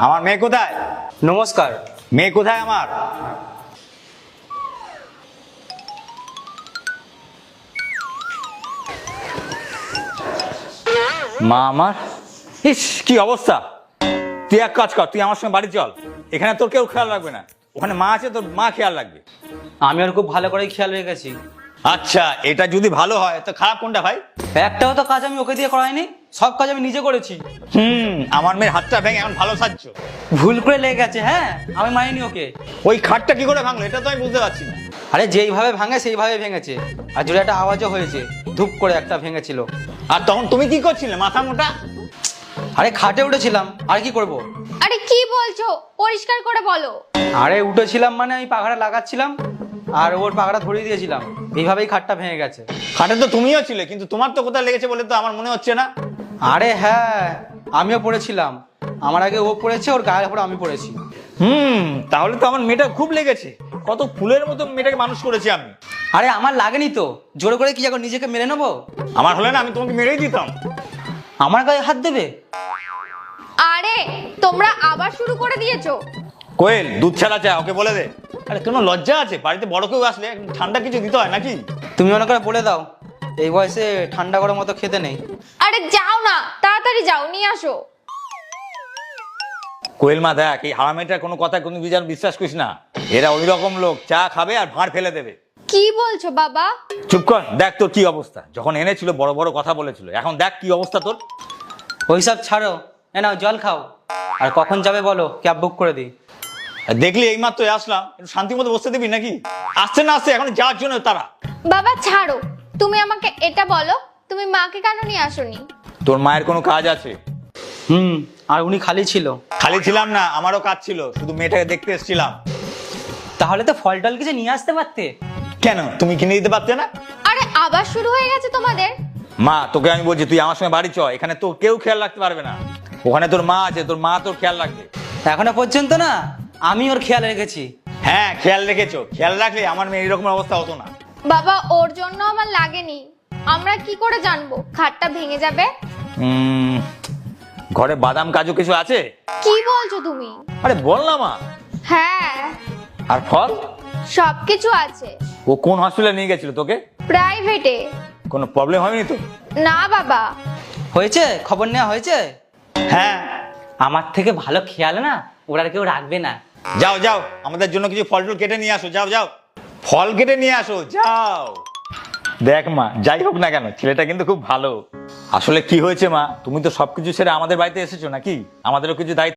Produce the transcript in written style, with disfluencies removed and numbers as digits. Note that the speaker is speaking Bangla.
আমার মেয়ে কোথায়? নমস্কার। মেয়ে কোথায় আমার? মা আমার, ইস কি অবস্থা! তুই এক কাজ কর, তুই আমার সঙ্গে বাড়ি চল। এখানে তোর কেউ খেয়াল রাখবে না, ওখানে মা আছে, তোর মা খেয়াল রাখবে। আমি ওর খুব ভালো করে খেয়াল রেখেছি। আচ্ছা, এটা যদি ভালো হয় তো খারাপ কোনটা ভাই? একটাও তো কাজ আমি ওকে দিয়ে করাইনি, সব কাজ আমি নিজে করেছি। আমার মেয়ের হাতটা ভেঙে এখন ভালো সাজছো। ভুল করে লেগে গেছে, হ্যাঁ আমি মানিনি ওকে। ওই খাটটা কি করে ভাঙলো এটা তো আমি বুঝতে পারছি না। আরে যেইভাবে ভাঙে সেইভাবে ভেঙেছে, আর জোরে একটা আওয়াজও হয়েছে, ধূপ করে একটা ভেঙেছিল। আর তখন তুমি কি করছিলে মাথা মোটা? আরে খাটে উঠেছিলাম, আর কি করব। আরে কি বলছো, পরিষ্কার করে বলো। আরে উঠেছিলাম মানে আমি পাখাটা লাগাচ্ছিলাম, আর ওর পাখাটা ধরিয়ে দিয়েছিলাম, এইভাবেই খাটটা ভেঙে গেছে। খাটে তো তুমিও ছিলে, কিন্তু তোমার তো কোথায় লেগেছে বলে তো আমার মনে হচ্ছে না। আরে হ্যাঁ, আমিও পড়েছিলাম, আমার আগে ও পড়েছে, ওর গায়ের উপর আমি পড়েছি। তাহলে তো আমার মেয়েটা খুব লেগেছে। কত ফুলের মতো মেয়েটাকে মানুষ করেছি আমি। আরে আমার লাগেনি তো, জোরে করে কি এখন নিজেকে মেরে নেবো? আমার হলে না আমি তোমাকে মেরেই দিতাম। আমার গায়ে হাত দেবে? আরে তোমরা আবার শুরু করে দিয়েছো। কোয়েল, দুধ ছাড়া চা ওকে বলে দে। আরে কোনো লজ্জা আছে? বাড়িতে বড় কেউ আসলে একটু ঠান্ডা কিছু দিতে হয় নাকি? তুমি মনে করে বলে দাও, এই বয়সে ঠান্ডা গরম মতো খেতে নেই। আরে যাও না, তাড়াতাড়ি যাও, নিয়ে আসো। কোয়েল মা দেখ, এই হারামিটার কোনো কথা কোনো যেন বিশ্বাস করিস না। এরা ওই রকম লোক, চা খাবে আর ভাঁড় ফেলে দেবে। কি বলছো বাবা? চুপ কর, দেখ তোর কি অবস্থা। যখন এনেছিল বড় বড় কথা বলেছিল, এখন দেখ কি অবস্থা তোর। ওইসব ছাড়ো, এ নাও জল খাও। আর কখন যাবে বলো, ক্যাব বুক করে দিই। আর দেখলি এইমাত্র আসলাম, একটু শান্তি মতো বসতে দিবি নাকি? আসছে না আসছে এখন যাওয়ার জন্য তারা। বাবা ছাড়ো, তুমি আমাকে এটা বলো, তুমি মাকে কেন নিয়ে আসোনি? তোর মায়ের কোনো কাজ আছে? আর উনি খালি ছিল। খালি ছিলাম না, আমারও কাজ ছিল, শুধু মেয়েটাকে দেখতে এসেছিলাম। তাহলে তো ফল টল কিছু নিয়ে আসতে পারতে। কেন, তুমি কিনে দিতে পারতে না? আরে আবার শুরু হয়ে গেছে তোমাদের। মা, তোকে আমি বলছি তুই আমার সঙ্গে বাড়ি চ। এখানে তো কেউ খেয়াল রাখতে পারবে না। ওখানে তোর মা আছে, তোর মা তোর খেয়াল রাখবে। এখনো পর্যন্ত না আমি ওর খেয়াল রেখেছি। হ্যাঁ, খেয়াল রেখেছো। খেয়াল রাখলে আমার মেয়ের এরকম অবস্থা হতো না। বাবা ওর জন্য আমার লাগেনি, আমরা কি করে জানবো খাটটা ভেঙে যাবে? ঘরে বাদাম কাজু কিছু আছে? কি বলছো তুমি? আরে বল না মা। হ্যাঁ, আর ফল? সবকিছু আছে। ও কোন হসপিটালে নিয়ে গেছিল তোকে? প্রাইভেটে। কোনো প্রবলেম হয়নি তো? না বাবা। হয়েছে, খবর নেওয়া হয়েছে? হ্যাঁ। আমার থেকে ভালো খেয়াল না ওরা আর কেউ রাখবে না। যাও যাও, আমাদের জন্য কিছু ফল টল কেটে নিয়ে আসো। যাও যাও, ফল কেটে নিয়ে আসো, যাও। দেখ মা, যাই হোক না কেন ছেলেটা কিন্তু খুব ভালো। আসলে কি হয়েছে মা, তুমি তো সবকিছু ছেড়ে আমাদের বাড়িতে এসেছো নাকি? আমাদেরও কিছু দায়িত্ব